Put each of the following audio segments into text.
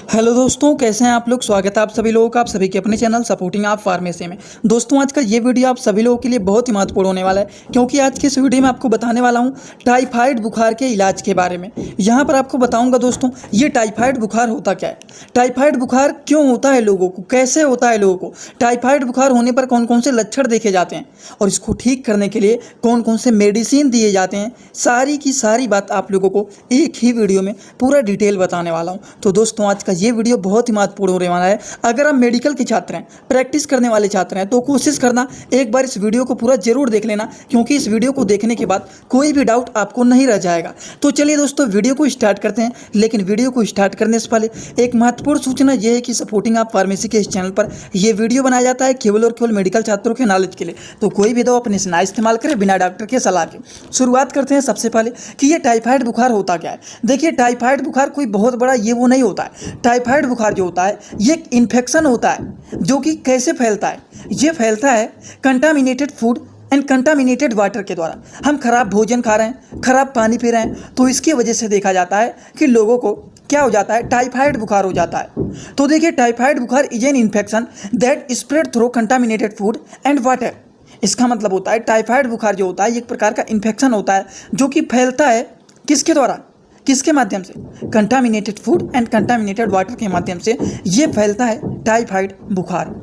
Hello दोस्तों, कैसे हैं आप लोग। स्वागत है आप सभी लोगों का आप सभी के अपने चैनल सपोर्टिंग आप फार्मेसी में। दोस्तों, आज का ये वीडियो आप सभी लोगों के लिए बहुत ही महत्वपूर्ण होने वाला है, क्योंकि आज की इस वीडियो में आपको बताने वाला हूँ टाइफाइड बुखार के इलाज के बारे में। यहाँ पर आपको बताऊँगा दोस्तों, ये टाइफाइड बुखार होता क्या है, टाइफाइड बुखार क्यों होता है लोगों को, कैसे होता है लोगों को, टाइफाइड बुखार होने पर कौन कौन से लक्षण देखे जाते हैं और इसको ठीक करने के लिए कौन कौन से मेडिसिन दिए जाते हैं। सारी की सारी बात आप लोगों को एक ही वीडियो में पूरा डिटेल बताने वाला हूँ। तो दोस्तों, आज का ये वीडियो बहुत ही महत्वपूर्ण होने वाला है। अगर आप मेडिकल के छात्र हैं, प्रैक्टिस करने वाले छात्र हैं, तो कोशिश करना एक बार इस वीडियो को पूरा जरूर देख लेना, क्योंकि इस वीडियो को देखने के बाद कोई भी डाउट आपको नहीं रह जाएगा। तो चलिए दोस्तों, वीडियो को स्टार्ट करते हैं। लेकिन वीडियो को स्टार्ट करने से पहले एक महत्वपूर्ण सूचना यह है कि सपोर्टिंग आप फार्मेसी के इस चैनल पर यह वीडियो बनाया जाता है केवल और केवल मेडिकल छात्रों के नॉलेज के लिए। तो कोई भी दवा अपने से ना इस्तेमाल करें बिना डॉक्टर के सलाह के। शुरुआत करते हैं सबसे पहले कि ये टाइफाइड बुखार होता क्या है। देखिए, टाइफाइड बुखार कोई बहुत बड़ा ये वो नहीं होता है। टाइफाइड बुखार जो होता है ये एक इन्फेक्शन होता है, जो कि कैसे फैलता है, ये फैलता है contaminated food and contaminated water के द्वारा। हम खराब भोजन खा रहे हैं, खराब पानी पी रहे हैं, तो इसकी वजह से देखा जाता है कि लोगों को क्या हो जाता है, टाइफाइड बुखार हो जाता है। तो देखिए, टाइफाइड बुखार is an infection that spread through contaminated food and water. इसका मतलब होता है टाइफाइड बुखार जो होता है ये एक प्रकार का इन्फेक्शन होता है, जो कि फैलता है किसके द्वारा, किसके माध्यम से, contaminated food and contaminated water के माध्यम से ये फैलता है टाइफाइड बुखार।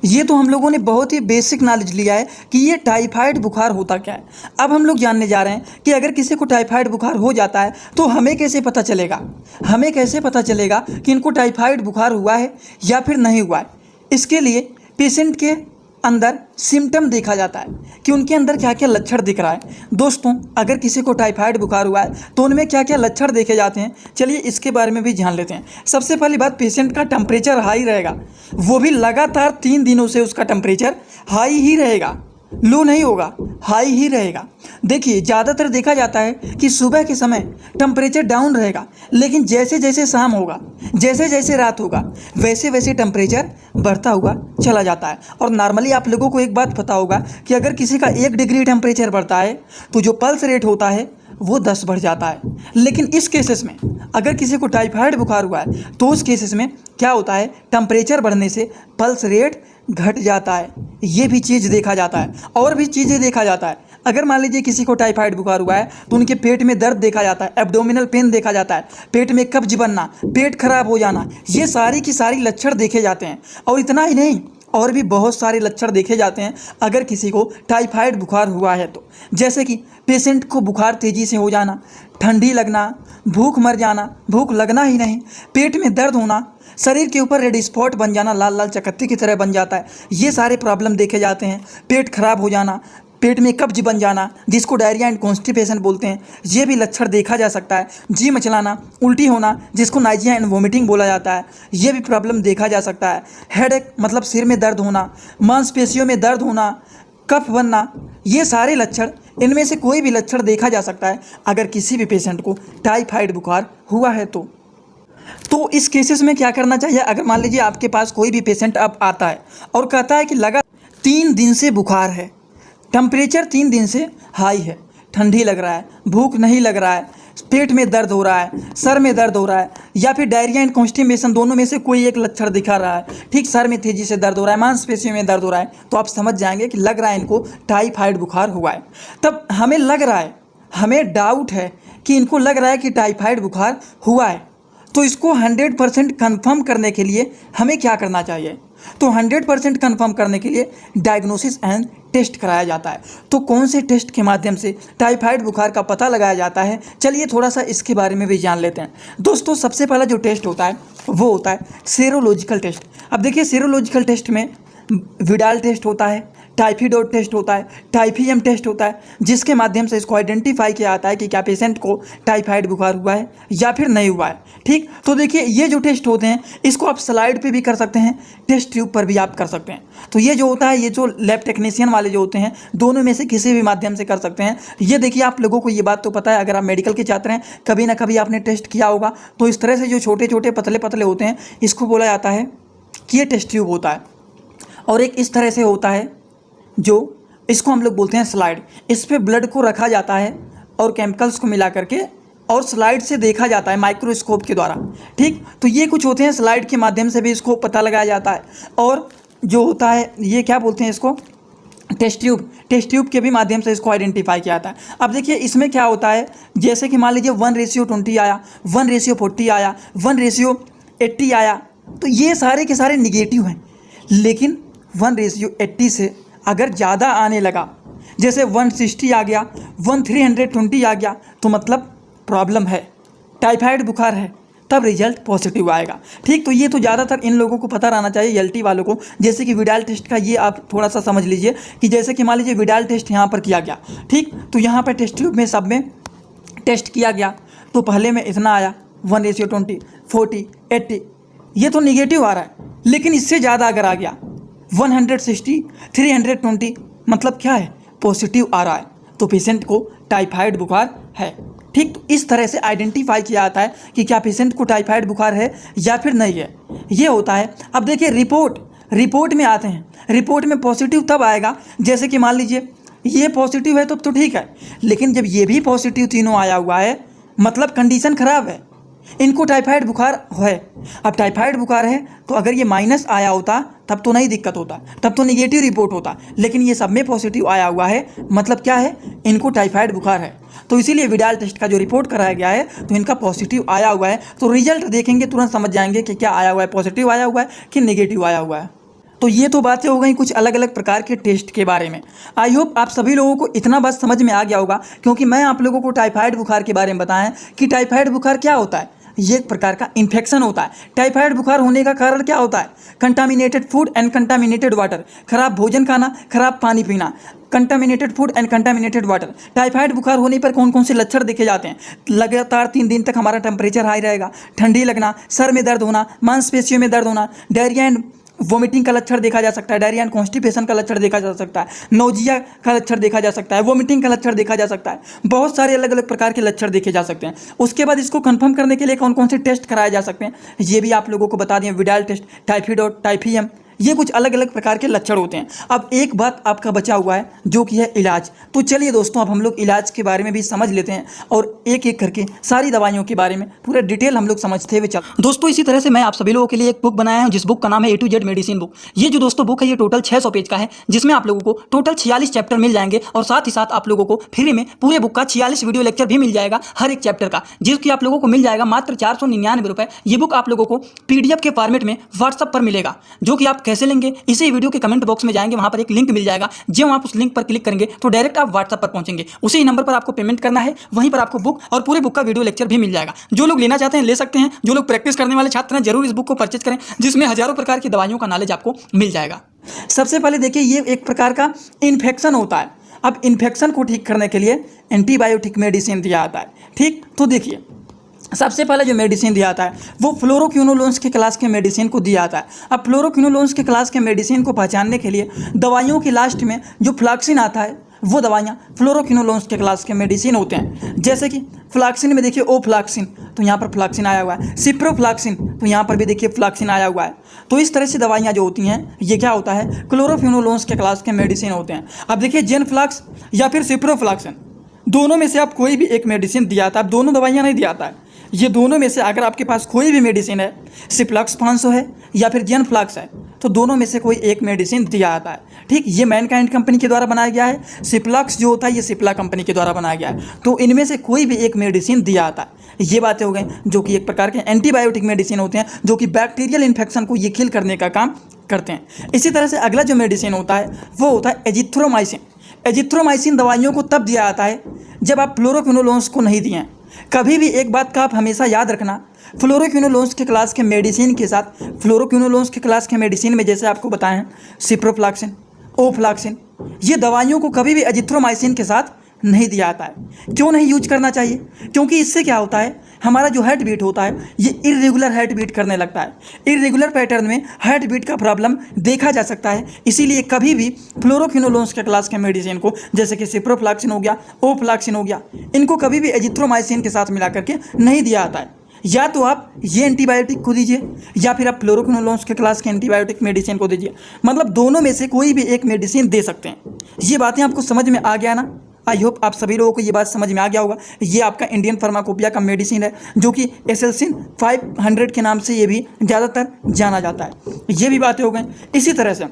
ये तो हम लोगों ने बहुत ही बेसिक नॉलेज लिया है कि ये टाइफाइड बुखार होता क्या है। अब हम लोग जानने जा रहे हैं कि अगर किसी को टाइफाइड बुखार हो जाता है तो हमें कैसे पता चलेगा, हमें कैसे पता चलेगा कि इनको टाइफाइड बुखार हुआ है या फिर नहीं हुआ है। इसके लिए पेशेंट के अंदर सिम्टम देखा जाता है कि उनके अंदर क्या क्या लक्षण दिख रहा है। दोस्तों, अगर किसी को टाइफाइड बुखार हुआ है तो उनमें क्या क्या लक्षण देखे जाते हैं, चलिए इसके बारे में भी जान लेते हैं। सबसे पहली बात, पेशेंट का टेम्परेचर हाई रहेगा, वो भी लगातार 3 दिनों से उसका टेम्परेचर हाई ही रहेगा, लो नहीं होगा, हाई ही रहेगा। देखिए, ज़्यादातर देखा जाता है कि सुबह के समय टेम्परेचर डाउन रहेगा, लेकिन जैसे जैसे शाम होगा, जैसे जैसे रात होगा, वैसे वैसे टेम्परेचर बढ़ता हुआ चला जाता है। और नॉर्मली आप लोगों को एक बात पता होगा कि अगर किसी का 1 डिग्री टेम्परेचर बढ़ता है तो जो पल्स रेट होता है वो 10 बढ़ जाता है। लेकिन इस केसेस में अगर किसी को टाइफाइड बुखार हुआ है तो उस केसेस में क्या होता है, टेम्परेचर बढ़ने से पल्स रेट घट जाता है। ये भी चीज़ देखा जाता है। और भी चीज़ें देखा जाता है। अगर मान लीजिए किसी को टाइफाइड बुखार हुआ है तो उनके पेट में दर्द देखा जाता है, एब्डोमिनल पेन देखा जाता है, पेट में कब्ज बनना, पेट खराब हो जाना, ये सारी की सारी लक्षण देखे जाते हैं। और इतना ही नहीं, और भी बहुत सारे लक्षण देखे जाते हैं अगर किसी को टाइफाइड बुखार हुआ है तो। जैसे कि पेशेंट को बुखार तेज़ी से हो जाना, ठंडी लगना, भूख मर जाना, भूख लगना ही नहीं, पेट में दर्द होना, शरीर के ऊपर रेड स्पॉट बन जाना, लाल लाल चकत्ती की तरह बन जाता है, ये सारे प्रॉब्लम देखे जाते हैं। पेट खराब हो जाना, पेट में कब्ज बन जाना, जिसको डायरिया एंड कॉन्स्टिपेशन बोलते हैं, ये भी लक्षण देखा जा सकता है। जी मचलाना, उल्टी होना, जिसको नाइजिया एंड वोमिटिंग बोला जाता है, ये भी प्रॉब्लम देखा जा सकता है। हेडेक मतलब सिर में दर्द होना, मांसपेशियों में दर्द होना, कफ बनना, ये सारे लक्षण, इनमें से कोई भी लक्षण देखा जा सकता है अगर किसी भी पेशेंट को टाइफाइड बुखार हुआ है तो इस केसेस में क्या करना चाहिए। अगर मान लीजिए आपके पास कोई भी पेशेंट अब आता है और कहता है कि लगातार 3 दिन से बुखार है, टेम्परेचर 3 दिन से हाई है, ठंडी लग रहा है, भूख नहीं लग रहा है, पेट में दर्द हो रहा है, सर में दर्द हो रहा है, या फिर डायरिया एंड कॉन्स्टिपेशन, दोनों में से कोई एक लक्षण दिखा रहा है, ठीक, सर में तेजी से दर्द हो रहा है, मांसपेशियों में दर्द हो रहा है, तो आप समझ जाएंगे कि लग रहा है इनको टाइफाइड बुखार हुआ है। तब हमें लग रहा है, हमें डाउट है कि इनको लग रहा है कि टाइफाइड बुखार हुआ है, तो इसको 100% कन्फर्म करने के लिए हमें क्या करना चाहिए। तो 100% कन्फर्म करने के लिए डायग्नोसिस एंड टेस्ट कराया जाता है। तो कौन से टेस्ट के माध्यम से टाइफाइड बुखार का पता लगाया जाता है, चलिए थोड़ा सा इसके बारे में भी जान लेते हैं। दोस्तों, सबसे पहला जो टेस्ट होता है वो होता है सेरोलॉजिकल टेस्ट। अब देखिए, सेरोलॉजिकल टेस्ट में विडाल टेस्ट होता है, टाइफिडोड टेस्ट होता है, टाइफियम टेस्ट होता है, जिसके माध्यम से इसको आइडेंटिफाई किया जाता है कि क्या पेशेंट को टाइफाइड बुखार हुआ है या फिर नहीं हुआ है। ठीक, तो देखिए, ये जो टेस्ट होते हैं इसको आप स्लाइड पे भी कर सकते हैं, टेस्ट ट्यूब पर भी आप कर सकते हैं। तो ये जो होता है, ये जो लैब टेक्नीशियन वाले जो होते हैं, दोनों में से किसी भी माध्यम से कर सकते हैं। ये देखिए, आप लोगों को ये बात तो पता है, अगर आप मेडिकल के छात्र हैं, कभी ना कभी आपने टेस्ट किया होगा। तो इस तरह से जो छोटे छोटे पतले पतले होते हैं, इसको बोला जाता है कि ये टेस्ट ट्यूब होता है। और एक इस तरह से होता है जो, इसको हम लोग बोलते हैं स्लाइड। इस पर ब्लड को रखा जाता है और केमिकल्स को मिला करके और स्लाइड से देखा जाता है माइक्रोस्कोप के द्वारा। ठीक, तो ये कुछ होते हैं, स्लाइड के माध्यम से भी इसको पता लगाया जाता है। और जो होता है ये क्या बोलते हैं इसको, टेस्ट ट्यूब के भी माध्यम से इसको आइडेंटिफाई किया जाता है। अब देखिए इसमें क्या होता है, जैसे कि मान लीजिए 1:20 आया, 1:40 आया, 1:80 आया, तो ये सारे के सारे निगेटिव हैं। लेकिन 1:80 से अगर ज़्यादा आने लगा, जैसे 160 आ गया, 1:320 आ गया, तो मतलब प्रॉब्लम है, टाइफाइड बुखार है, तब रिजल्ट पॉजिटिव आएगा। ठीक, तो ये तो ज़्यादातर इन लोगों को पता रहना चाहिए, एलटी वालों को। जैसे कि विडाल टेस्ट का ये आप थोड़ा सा समझ लीजिए कि जैसे कि मान लीजिए विडाल टेस्ट यहाँ पर किया गया। ठीक, तो यहाँ पर टेस्ट ट्यूब में सब में टेस्ट किया गया, तो पहले में इतना आया 1:20, 40, 80, ये तो निगेटिव आ रहा है। लेकिन इससे ज़्यादा अगर आ गया 160, 320, मतलब क्या है, पॉजिटिव आ रहा है, तो पेशेंट को टाइफाइड बुखार है। ठीक, तो इस तरह से आइडेंटिफाई किया जाता है कि क्या पेशेंट को टाइफाइड बुखार है या फिर नहीं है, ये होता है। अब देखिए रिपोर्ट में आते हैं। रिपोर्ट में पॉजिटिव तब आएगा जैसे कि मान लीजिए ये पॉजिटिव है तो ठीक है, लेकिन जब ये भी पॉजिटिव तीनों आया हुआ है, मतलब कंडीशन ख़राब है, इनको टाइफाइड बुखार है। अब टाइफाइड बुखार है तो अगर ये माइनस आया होता तब तो नहीं दिक्कत होता, तब तो नेगेटिव रिपोर्ट होता, लेकिन ये सब में पॉजिटिव आया हुआ है, मतलब क्या है, इनको टाइफाइड बुखार है। तो इसीलिए विडाल टेस्ट का जो रिपोर्ट कराया गया है तो इनका पॉजिटिव आया हुआ है। तो रिजल्ट देखेंगे तुरंत समझ जाएंगे कि क्या आया हुआ है, पॉजिटिव आया हुआ है कि नेगेटिव आया हुआ है। तो ये तो बातें हो गई कुछ अलग अलग प्रकार के टेस्ट के बारे में। आई होप आप सभी लोगों को इतना बस समझ में आ गया होगा, क्योंकि मैं आप लोगों को टाइफाइड बुखार के बारे में बताया कि टाइफाइड बुखार क्या होता है। ये एक प्रकार का इन्फेक्शन होता है। टाइफाइड बुखार होने का कारण क्या होता है, contaminated food and contaminated water, खराब भोजन खाना, खराब पानी पीना, contaminated food and contaminated water. Typhoid बुखार होने पर कौन कौन से लक्षण देखे जाते हैं, लगातार 3 दिन तक हमारा टेम्परेचर हाई रहेगा, ठंडी लगना, सर में दर्द होना, मांसपेशियों में दर्द होना, डायरिया एंड वोमिटिंग का लक्षण देखा जा सकता है, डायरिया एंड कॉन्स्टिपेशन का लक्षण देखा जा सकता है, नोजिया का लक्षण देखा जा सकता है, वोमिटिंग का लक्षण देखा जा सकता है, बहुत सारे अलग अलग प्रकार के लक्षण देखे जा सकते हैं। उसके बाद इसको कंफर्म करने के लिए कौन कौन से टेस्ट कराए जा सकते हैं, ये भी आप लोगों को बता दें, विडाल टेस्ट, टाइफाइड और टाइफियम, ये कुछ अलग अलग प्रकार के लक्षण होते हैं। अब एक बात आपका बचा हुआ है जो कि है इलाज। तो चलिए दोस्तों, अब हम लोग इलाज के बारे में भी समझ लेते हैं और एक एक करके सारी दवाइयों के बारे में पूरा डिटेल हम लोग समझते हुए चल। दोस्तों, इसी तरह से मैं आप सभी लोगों के लिए एक बुक बनाया हूं, जिस बुक का नाम है A to Z medicine book. ये जो दोस्तों बुक है ये टोटल 600 पेज का है, जिसमें आप लोगों को टोटल 46 चैप्टर मिल जाएंगे और साथ ही साथ आप लोगों को फ्री में पूरे बुक का 46 वीडियो लेक्चर भी मिल जाएगा हर एक चैप्टर का, जिसकी आप लोगों को मिल जाएगा मात्र 499 रुपये। ये बुक आप लोगों को PDF के फॉर्मेट में व्हाट्सअप पर मिलेगा, जो कि आप कैसे लेंगे, इसी वीडियो के कमेंट बॉक्स में जाएंगे, वहां पर एक लिंक मिल जाएगा। जब आप उस लिंक पर क्लिक करेंगे तो डायरेक्ट आप व्हाट्सएप पर पहुंचेंगे, उसी नंबर पर आपको पेमेंट करना है, वहीं पर आपको बुक और पूरे बुक का वीडियो लेक्चर भी मिल जाएगा। जो लोग लेना चाहते हैं ले सकते हैं, जो लोग प्रैक्टिस करने वाले छात्र हैं जरूर इस बुक को परचेज करें, जिसमें हजारों प्रकार की दवाइयों का नॉलेज आपको मिल जाएगा। सबसे पहले देखिए, ये एक प्रकार का इन्फेक्शन होता है। अब इन्फेक्शन को ठीक करने के लिए एंटीबायोटिक मेडिसिन दिया जाता है। ठीक, तो देखिए सबसे पहले जो मेडिसिन दिया जाता है वो फ्लोरोक्विनोलोन्स के क्लास के मेडिसिन को दिया जाता है। अब फ्लोरोक्विनोलोन्स के क्लास के मेडिसिन को पहचानने के लिए दवाइयों के लास्ट में जो फ्लैक्सिन आता है वो दवाइयाँ फ्लोरोक्विनोलोन्स के क्लास के मेडिसिन होते हैं। जैसे कि फ्लैक्सिन में देखिए ओफ्लैक्सिन, तो यहाँ पर फ्लैक्सिन आया हुआ है, सिप्रोफ्लैक्सिन, तो यहाँ पर भी देखिए फ्लैक्सिन आया हुआ है। तो इस तरह से दवाइयाँ जो होती हैं ये क्या होता है, क्लोरोक्विनोलोन्स के क्लास के मेडिसिन होते हैं। अब देखिए जेनफ्लैक्स या फिर सिप्रोफ्लैक्सिन, दोनों में से आप कोई भी एक मेडिसिन दिया था, अब दोनों दवाइयाँ नहीं दिया था, ये दोनों में से अगर आपके पास कोई भी मेडिसिन है, सिप्लॉक्स 500 है या फिर जेनफ्लैक्स है, तो दोनों में से कोई एक मेडिसिन दिया जाता है। ठीक, ये मैनकाइंड कंपनी के द्वारा बनाया गया है, सिप्लॉक्स जो होता है ये सिप्ला कंपनी के द्वारा बनाया गया है। तो इनमें से कोई भी एक मेडिसिन दिया जाता है। ये बातें हो गई जो कि एक प्रकार के एंटीबायोटिक मेडिसिन होते हैं, जो कि बैक्टीरियल इन्फेक्शन को ये किल करने का काम करते हैं। इसी तरह से अगला जो मेडिसिन होता है वो होता है एजिथ्रोमाइसिन। एजिथ्रोमाइसिन दवाइयों को तब दिया जाता है जब आप फ्लोरोक्विनोलोन्स को नहीं दिए हैं। कभी भी एक बात का आप हमेशा याद रखना, फ्लोरोक्विनोलोन्स के क्लास के मेडिसिन के साथ, फ्लोरोक्विनोलोन्स के क्लास के मेडिसिन में जैसे आपको बताएं सिप्रोफ्लैक्सिन, ओफ्लैक्सिन, ये दवाइयों को कभी भी एजिथ्रोमाइसिन के साथ नहीं दिया जाता है। क्यों नहीं यूज करना चाहिए, क्योंकि इससे क्या होता है, हमारा जो हार्ट बीट होता है ये इरेगुलर हार्ट बीट करने लगता है। इरेगुलर पैटर्न में हार्ट बीट का प्रॉब्लम देखा जा सकता है। इसीलिए कभी भी फ्लोरोक्विनोलोन्स के क्लास के मेडिसिन को, जैसे कि सिप्रोफ्लैक्सिन हो गया, ओफ्लैक्सिन हो गया, इनको कभी भी एजिथ्रोमाइसिन के साथ मिला करके नहीं दिया जाता है। या तो आप ये एंटीबायोटिक को दीजिए या फिर आप फ्लोरोक्विनोलोन्स के क्लास के एंटीबायोटिक मेडिसिन को दीजिए, मतलब दोनों में से कोई भी एक मेडिसिन दे सकते हैं। ये बातें आपको समझ में आ गया ना। आई होप आप सभी लोगों को ये बात समझ में आ गया होगा। ये आपका इंडियन फार्माकोपिया का मेडिसिन है जो कि एसेल्सिन 500 के नाम से ये भी ज़्यादातर जाना जाता है। ये भी बातें हो गई। इसी तरह से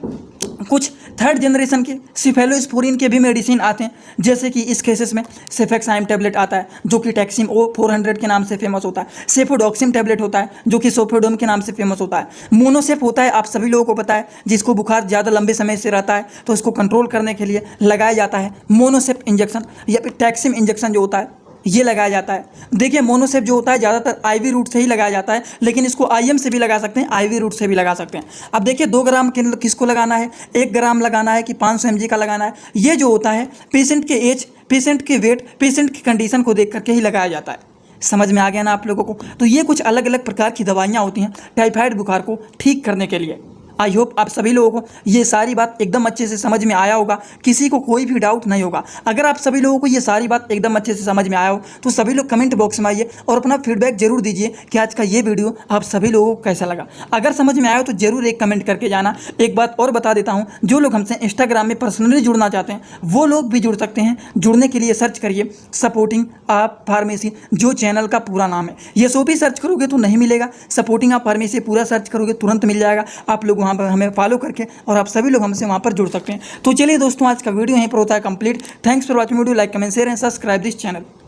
कुछ थर्ड जनरेशन के सिफेलोस्पोरिन के भी मेडिसिन आते हैं, जैसे कि इस केसेस में सेफेक्साइम टैबलेट आता है जो कि टैक्सिम O400 के नाम से फेमस होता है। सेफोडॉक्सिम टैबलेट होता है जो कि सोफेडोम के नाम से फेमस होता है। मोनोसेफ होता है, आप सभी लोगों को पता है, जिसको बुखार ज़्यादा लंबे समय से रहता है तो उसको कंट्रोल करने के लिए लगाया जाता है मोनोसेफ इंजेक्शन, या फिर टैक्सिम इंजेक्शन जो होता है ये लगाया जाता है। देखिए मोनोसेफ जो होता है ज़्यादातर आईवी रूट से ही लगाया जाता है, लेकिन इसको आईएम से भी लगा सकते हैं, आईवी रूट से भी लगा सकते हैं। अब देखिए 2 ग्राम किसको लगाना है, 1 ग्राम लगाना है कि 500 mg का लगाना है, ये जो होता है पेशेंट के एज, पेशेंट के वेट, पेशेंट की कंडीशन को देख करके ही लगाया जाता है। समझ में आ गया ना आप लोगों को। तो ये कुछ अलग अलग प्रकार की दवाइयाँ होती हैं टाइफाइड बुखार को ठीक करने के लिए। आई होप आप सभी लोगों को ये सारी बात एकदम अच्छे से समझ में आया होगा, किसी को कोई भी डाउट नहीं होगा। अगर आप सभी लोगों को ये सारी बात एकदम अच्छे से समझ में आया हो तो सभी लोग कमेंट बॉक्स में आइए और अपना फीडबैक जरूर दीजिए कि आज का ये वीडियो आप सभी लोगों को कैसा लगा। अगर समझ में आया हो तो जरूर एक कमेंट करके जाना। एक बात और बता देता हूँ, जो लोग हमसे इंस्टाग्राम में पर्सनली जुड़ना चाहते हैं वो लोग भी जुड़ सकते हैं। जुड़ने के लिए सर्च करिए सपोर्टिंग आप फार्मेसी, जो चैनल का पूरा नाम है। ये सो भी सर्च करोगे तो नहीं मिलेगा, सपोर्टिंग आप फार्मेसी पूरा सर्च करोगे तुरंत मिल जाएगा। आप लोग वहाँ पर हमें फॉलो करके और आप सभी लोग हमसे वहाँ पर जुड़ सकते हैं। तो चलिए दोस्तों, आज का वीडियो यहीं पर होता है complete. Thanks for watching video, like comment share and subscribe this channel.